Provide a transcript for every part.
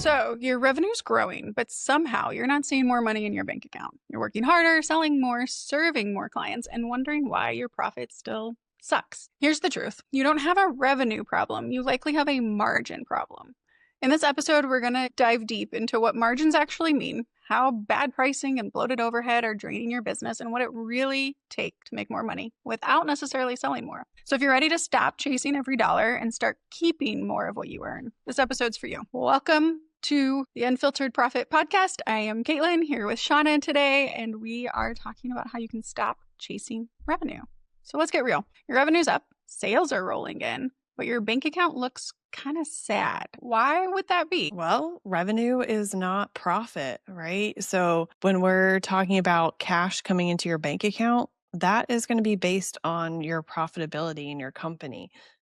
So your revenue's growing, but somehow you're not seeing more money in your bank account. You're working harder, selling more, serving more clients, and wondering why your profit still sucks. Here's the truth. You don't have a revenue problem. You likely have a margin problem. In this episode, we're going to dive deep into what margins actually mean, how bad pricing and bloated overhead are draining your business, and what it really takes to make more money without necessarily selling more. So if you're ready to stop chasing every dollar and start keeping more of what you earn, this episode's for you. Welcome to the Unfiltered Profit podcast. I am Caitlynn here with Seanna today, and we are talking about how you can stop chasing revenue. So let's get real. Your revenue's up, sales are rolling in, but your bank account looks kind of sad. Why would that be? Well, revenue is not profit, right? So when we're talking about cash coming into your bank account, that is going to be based on your profitability in your company,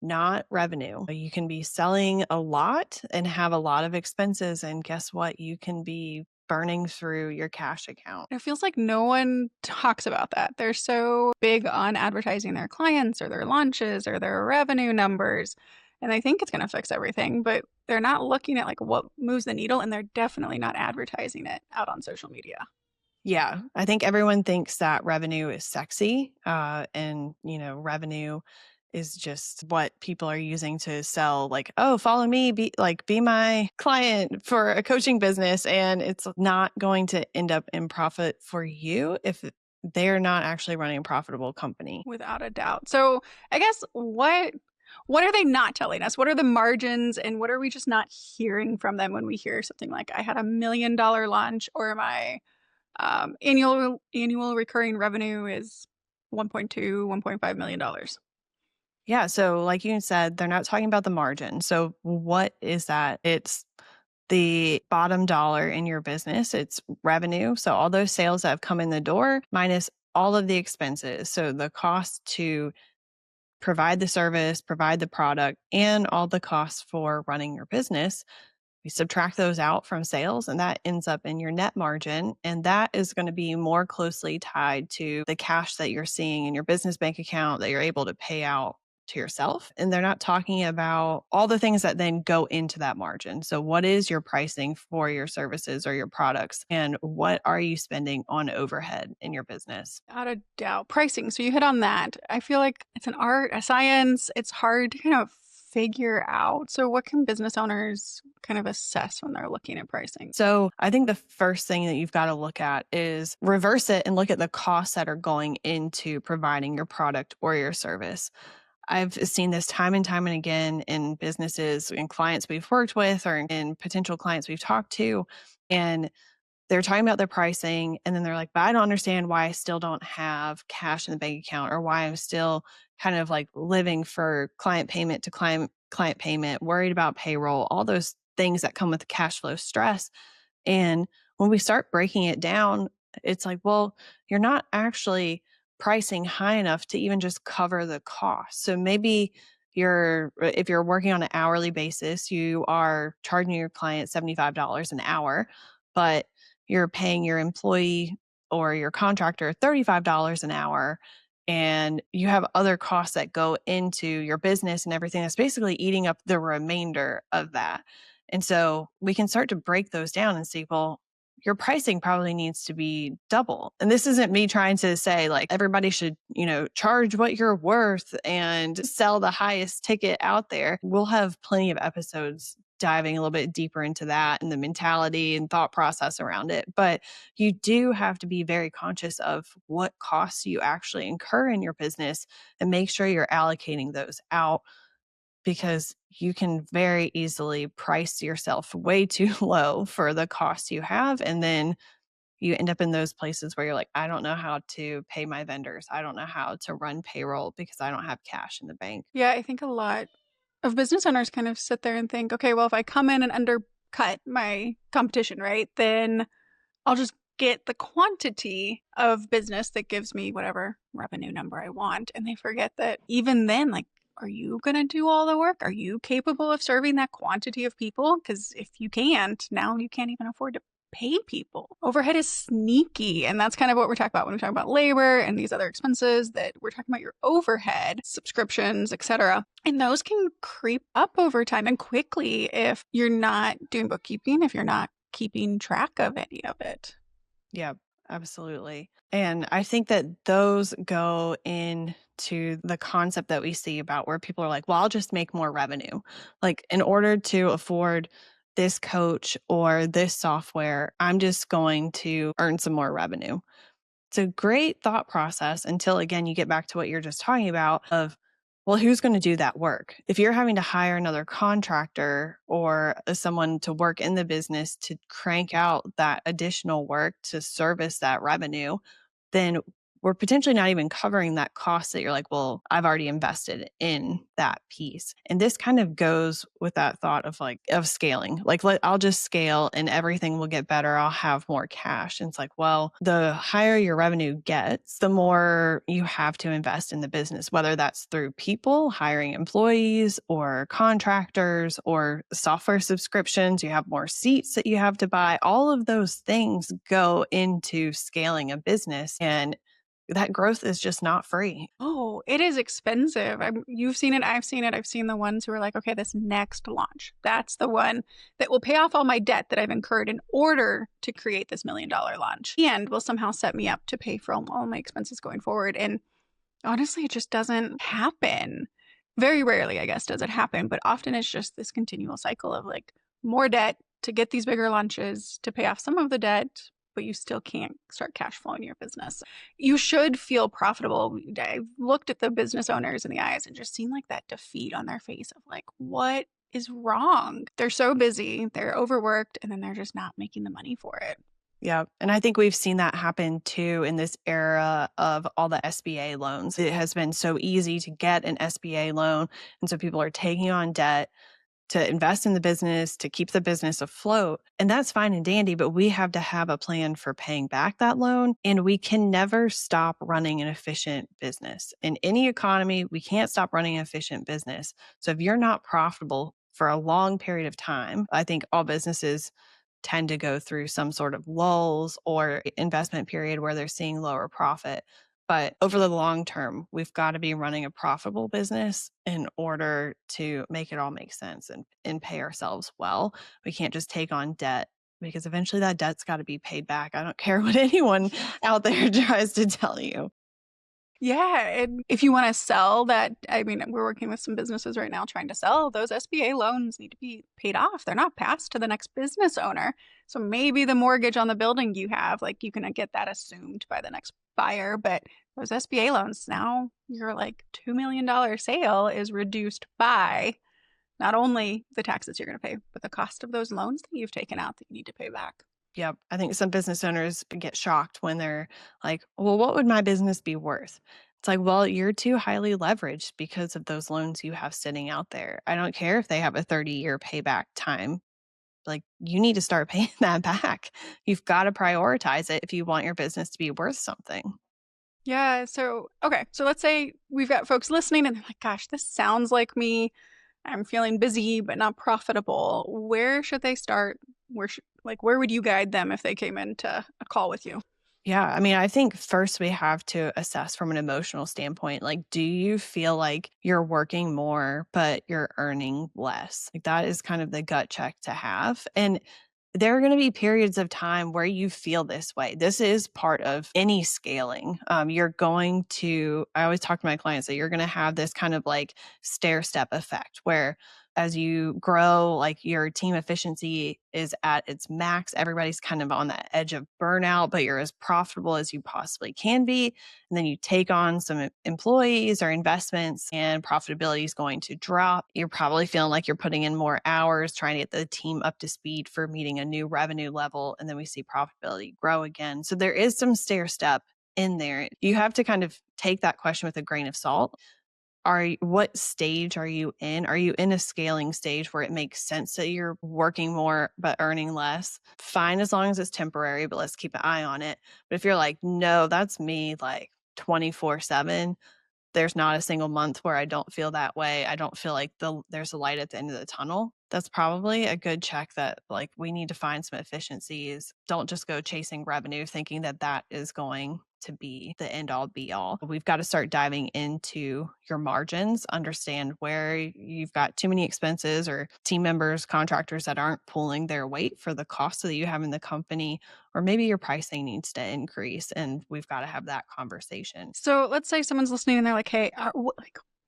not revenue. You can be selling a lot and have a lot of expenses. And guess what? You can be burning through your cash account. It feels like no one talks about that. They're so big on advertising their clients or their launches or their revenue numbers. And I think it's going to fix everything, but they're not looking at like what moves the needle, and they're definitely not advertising it out on social media. Yeah, I think everyone thinks that revenue is sexy, and revenue is just what people are using to sell. Like, oh, follow me, be my client for a coaching business, and it's not going to end up in profit for you if they're not actually running a profitable company. Without a doubt. So I guess what are they not telling us? What are the margins, and what are we just not hearing from them when we hear something like, I had $1 million launch, or my annual recurring revenue is $1.2, $1.5 million? Yeah. So like you said, they're not talking about the margin. So what is that? It's the bottom dollar in your business. It's revenue. So all those sales that have come in the door minus all of the expenses. So the cost to provide the service, provide the product, and all the costs for running your business. We subtract those out from sales, and that ends up in your net margin. And that is going to be more closely tied to the cash that you're seeing in your business bank account that you're able to pay out to yourself. And they're not talking about all the things that then go into that margin. So what is your pricing for your services or your products? And what are you spending on overhead in your business? Without a doubt. Pricing. So you hit on that. I feel like it's an art, a science. It's hard to kind of figure out. So what can business owners kind of assess when they're looking at pricing? So I think the first thing that you've got to look at is reverse it and look at the costs that are going into providing your product or your service. I've seen this time and time and again in businesses and clients we've worked with, or in potential clients we've talked to, and they're talking about their pricing, and then they're like, but I don't understand why I still don't have cash in the bank account, or why I'm still kind of like living for client payment to client payment, worried about payroll, all those things that come with cash flow stress. And when we start breaking it down, it's like, well, you're not actually pricing high enough to even just cover the cost. So maybe if you're working on an hourly basis, you are charging your client $75 an hour, but you're paying your employee or your contractor $35 an hour, and you have other costs that go into your business and everything that's basically eating up the remainder of that. And so we can start to break those down and see, well, your pricing probably needs to be double. And this isn't me trying to say like everybody should, charge what you're worth and sell the highest ticket out there. We'll have plenty of episodes diving a little bit deeper into that and the mentality and thought process around it. But you do have to be very conscious of what costs you actually incur in your business and make sure you're allocating those out, because you can very easily price yourself way too low for the costs you have. And then you end up in those places where you're like, I don't know how to pay my vendors. I don't know how to run payroll because I don't have cash in the bank. Yeah, I think a lot of business owners kind of sit there and think, okay, well, if I come in and undercut my competition, right, then I'll just get the quantity of business that gives me whatever revenue number I want. And they forget that even then, like, are you going to do all the work? Are you capable of serving that quantity of people? Because if you can't, now you can't even afford to pay people. Overhead is sneaky. And that's kind of what we're talking about when we talk about labor and these other expenses, that we're talking about your overhead, subscriptions, etc. And those can creep up over time and quickly if you're not doing bookkeeping, if you're not keeping track of any of it. Yeah, absolutely. And I think that those go into the concept that we see about where people are like, well, I'll just make more revenue. Like, in order to afford this coach or this software, I'm just going to earn some more revenue. It's a great thought process until, again, you get back to what you're just talking about of, well, who's going to do that work? If you're having to hire another contractor or someone to work in the business to crank out that additional work to service that revenue, then we're potentially not even covering that cost that you're like, well, I've already invested in that piece. And this kind of goes with that thought of scaling. Like, I'll just scale and everything will get better. I'll have more cash. And it's like, well, the higher your revenue gets, the more you have to invest in the business, whether that's through people, hiring employees or contractors or software subscriptions. You have more seats that you have to buy. All of those things go into scaling a business. And that growth is just not free. Oh, it is expensive. You've seen it. I've seen it. I've seen the ones who are like, okay, this next launch, that's the one that will pay off all my debt that I've incurred in order to create this $1 million launch and will somehow set me up to pay for all my expenses going forward. And honestly, it just doesn't happen. Very rarely, I guess, does it happen. But often it's just this continual cycle of like more debt to get these bigger launches to pay off some of the debt, but you still can't start cash flowing your business. You should feel profitable. I've looked at the business owners in the eyes and just seen like that defeat on their face of like, what is wrong? They're so busy, they're overworked, and then they're just not making the money for it. Yeah. And I think we've seen that happen too in this era of all the SBA loans. It has been so easy to get an SBA loan. And so people are taking on debt to invest in the business, to keep the business afloat. And that's fine and dandy, but we have to have a plan for paying back that loan. And we can never stop running an efficient business. In any economy, we can't stop running an efficient business. So if you're not profitable for a long period of time, I think all businesses tend to go through some sort of lulls or investment period where they're seeing lower profit. But over the long term, we've got to be running a profitable business in order to make it all make sense and pay ourselves well. We can't just take on debt because eventually that debt's got to be paid back. I don't care what anyone out there tries to tell you. Yeah. And if you want to sell that, I mean, we're working with some businesses right now trying to sell. Those SBA loans need to be paid off. They're not passed to the next business owner. So maybe the mortgage on the building you have, like you can get that assumed by the next buyer. But those SBA loans, now your like $2 million sale is reduced by not only the taxes you're going to pay, but the cost of those loans that you've taken out that you need to pay back. Yep. I think some business owners get shocked when they're like, well, what would my business be worth? It's like, well, you're too highly leveraged because of those loans you have sitting out there. I don't care if they have a 30-year payback time. Like, you need to start paying that back. You've got to prioritize it if you want your business to be worth something. Yeah. So, okay. So let's say we've got folks listening and they're like, gosh, this sounds like me. I'm feeling busy, but not profitable. Where should they start? Where would you guide them if they came into a call with you? Yeah. I mean, I think first we have to assess from an emotional standpoint. Like, do you feel like you're working more, but you're earning less? Like, that is kind of the gut check to have. And there are going to be periods of time where you feel this way. This is part of any scaling. I always talk to my clients that you're going to have this kind of like stair step effect where as you grow, like your team efficiency is at its max. Everybody's kind of on that edge of burnout, but you're as profitable as you possibly can be. And then you take on some employees or investments and profitability is going to drop. You're probably feeling like you're putting in more hours trying to get the team up to speed for meeting a new revenue level. And then we see profitability grow again. So there is some stair step in there. You have to kind of take that question with a grain of salt. What stage are you in? Are you in a scaling stage where it makes sense that you're working more but earning less? Fine, as long as it's temporary, but let's keep an eye on it. But if you're like, no, that's me like 24/7, there's not a single month where I don't feel that way. I don't feel like there's a light at the end of the tunnel. That's probably a good check that like we need to find some efficiencies. Don't just go chasing revenue thinking that that is going to be the end all be all. We've got to start diving into your margins, understand where you've got too many expenses or team members, contractors that aren't pulling their weight for the costs that you have in the company, or maybe your pricing needs to increase. And we've got to have that conversation. So let's say someone's listening and they're like, hey,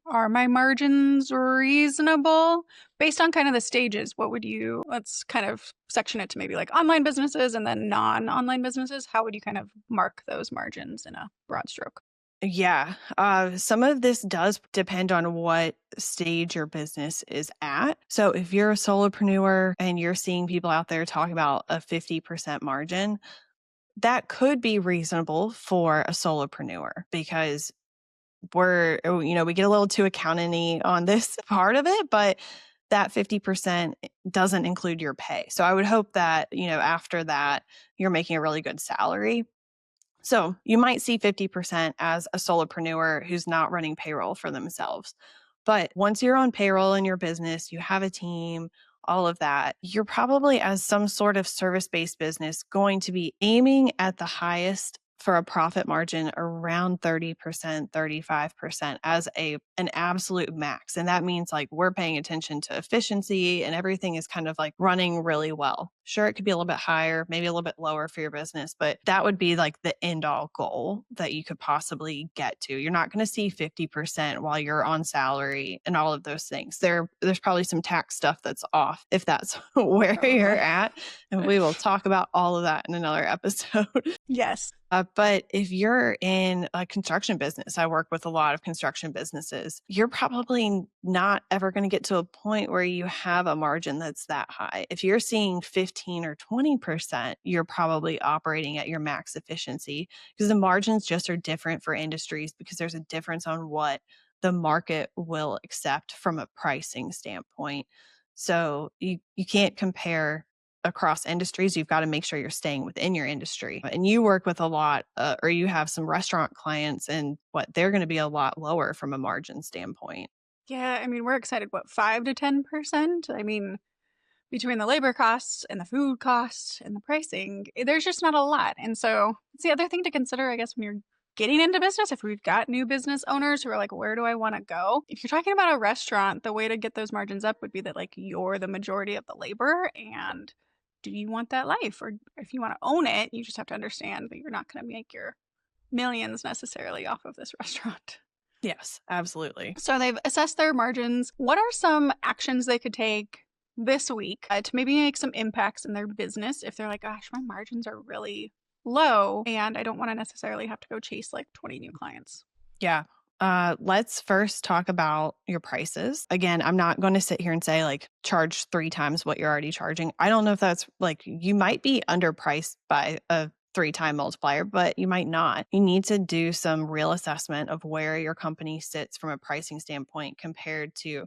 are my margins reasonable? Based on kind of the stages, let's kind of section it to maybe like online businesses and then non-online businesses. How would you kind of mark those margins in a broad stroke? Yeah. Some of this does depend on what stage your business is at. So if you're a solopreneur and you're seeing people out there talk about a 50% margin, that could be reasonable for a solopreneur because we get a little too accounting-y on this part of it, but that 50% doesn't include your pay. So I would hope that, after that, you're making a really good salary. So you might see 50% as a solopreneur who's not running payroll for themselves. But once you're on payroll in your business, you have a team, all of that, you're probably, as some sort of service-based business, going to be aiming at the highest for a profit margin around 30%, 35% as an absolute max. And that means like we're paying attention to efficiency and everything is kind of like running really well. Sure, it could be a little bit higher, maybe a little bit lower for your business, but that would be like the end all goal that you could possibly get to. You're not going to see 50% while you're on salary and all of those things. There's probably some tax stuff that's off if that's where you're Probably. at. And we will talk about all of that in another episode. Yes. But if you're in a construction business, I work with a lot of construction businesses, you're probably not ever going to get to a point where you have a margin that's that high. If you're seeing 15 or 20%, you're probably operating at your max efficiency because the margins just are different for industries because there's a difference on what the market will accept from a pricing standpoint. So you can't compare across industries. You've got to make sure you're staying within your industry. And you work with a lot, or you have some restaurant clients, and they're going to be a lot lower from a margin standpoint. Yeah, I mean, we're excited, 5 to 10%? I mean, between the labor costs and the food costs and the pricing, there's just not a lot. And so it's the other thing to consider, I guess, when you're getting into business, if we've got new business owners who are like, where do I want to go? If you're talking about a restaurant, the way to get those margins up would be that like you're the majority of the labor. And do you want that life? Or if you want to own it, you just have to understand that you're not going to make your millions necessarily off of this restaurant. Yes, absolutely. So they've assessed their margins. What are some actions they could take this week to maybe make some impacts in their business if they're like, gosh, my margins are really low and I don't want to necessarily have to go chase like 20 new clients? Yeah. Let's first talk about your prices. Again, I'm not going to sit here and say like charge 3 times what you're already charging. I don't know if that's like you might be underpriced by a 3-time multiplier, but you might not. You need to do some real assessment of where your company sits from a pricing standpoint compared to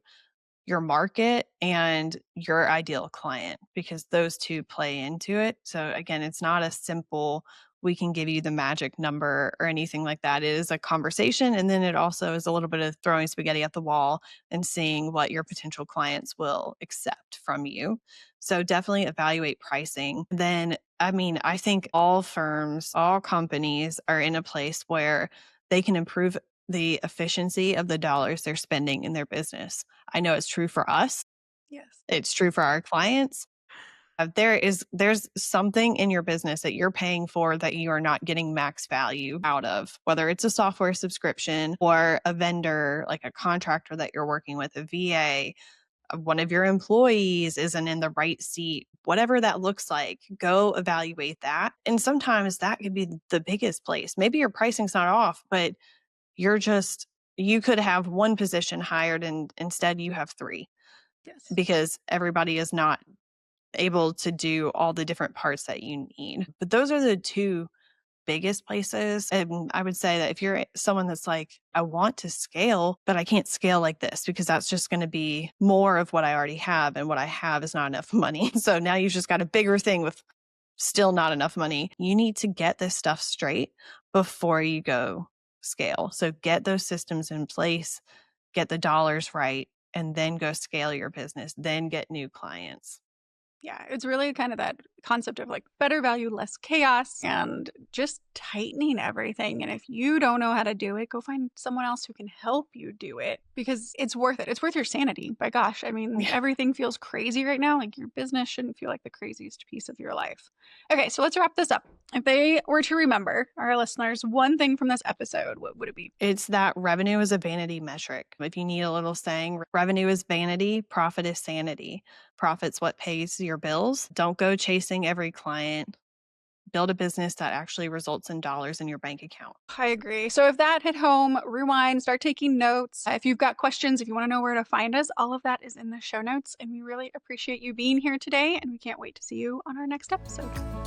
your market and your ideal client because those two play into it. So again, it's not a simple we can give you the magic number or anything like that. It is a conversation and then it also is a little bit of throwing spaghetti at the wall and seeing what your potential clients will accept from you. So definitely evaluate pricing. Then I think all firms, all companies are in a place where they can improve the efficiency of the dollars they're spending in their business. I know it's true for us. Yes. It's true for our clients. There's something in your business that you're paying for that you are not getting max value out of, whether it's a software subscription or a vendor, like a contractor that you're working with, a VA, one of your employees isn't in the right seat, whatever that looks like, go evaluate that. And sometimes that could be the biggest place. Maybe your pricing's not off, but you could have one position hired and instead you have 3 Yes. because everybody is not able to do all the different parts that you need. But those are the 2 biggest places. And I would say that if you're someone that's like, I want to scale, but I can't scale like this because that's just going to be more of what I already have. And what I have is not enough money. So now you've just got a bigger thing with still not enough money. You need to get this stuff straight before you go scale. So get those systems in place, get the dollars right, and then go scale your business, then get new clients. Yeah, it's really kind of that concept of like better value, less chaos, and just tightening everything. And if you don't know how to do it, go find someone else who can help you do it because it's worth it. It's worth your sanity. By gosh, I mean, Yeah. everything feels crazy right now. Like your business shouldn't feel like the craziest piece of your life. Okay, so let's wrap this up. If they were to remember, our listeners, one thing from this episode, what would it be? It's that revenue is a vanity metric. If you need a little saying, revenue is vanity, profit is sanity. Profit's what pays your bills. Don't go chasing every client. Build a business that actually results in dollars in your bank account. I agree. So if that hit home, rewind, start taking notes. If you've got questions, if you want to know where to find us, all of that is in the show notes. And we really appreciate you being here today. And we can't wait to see you on our next episode.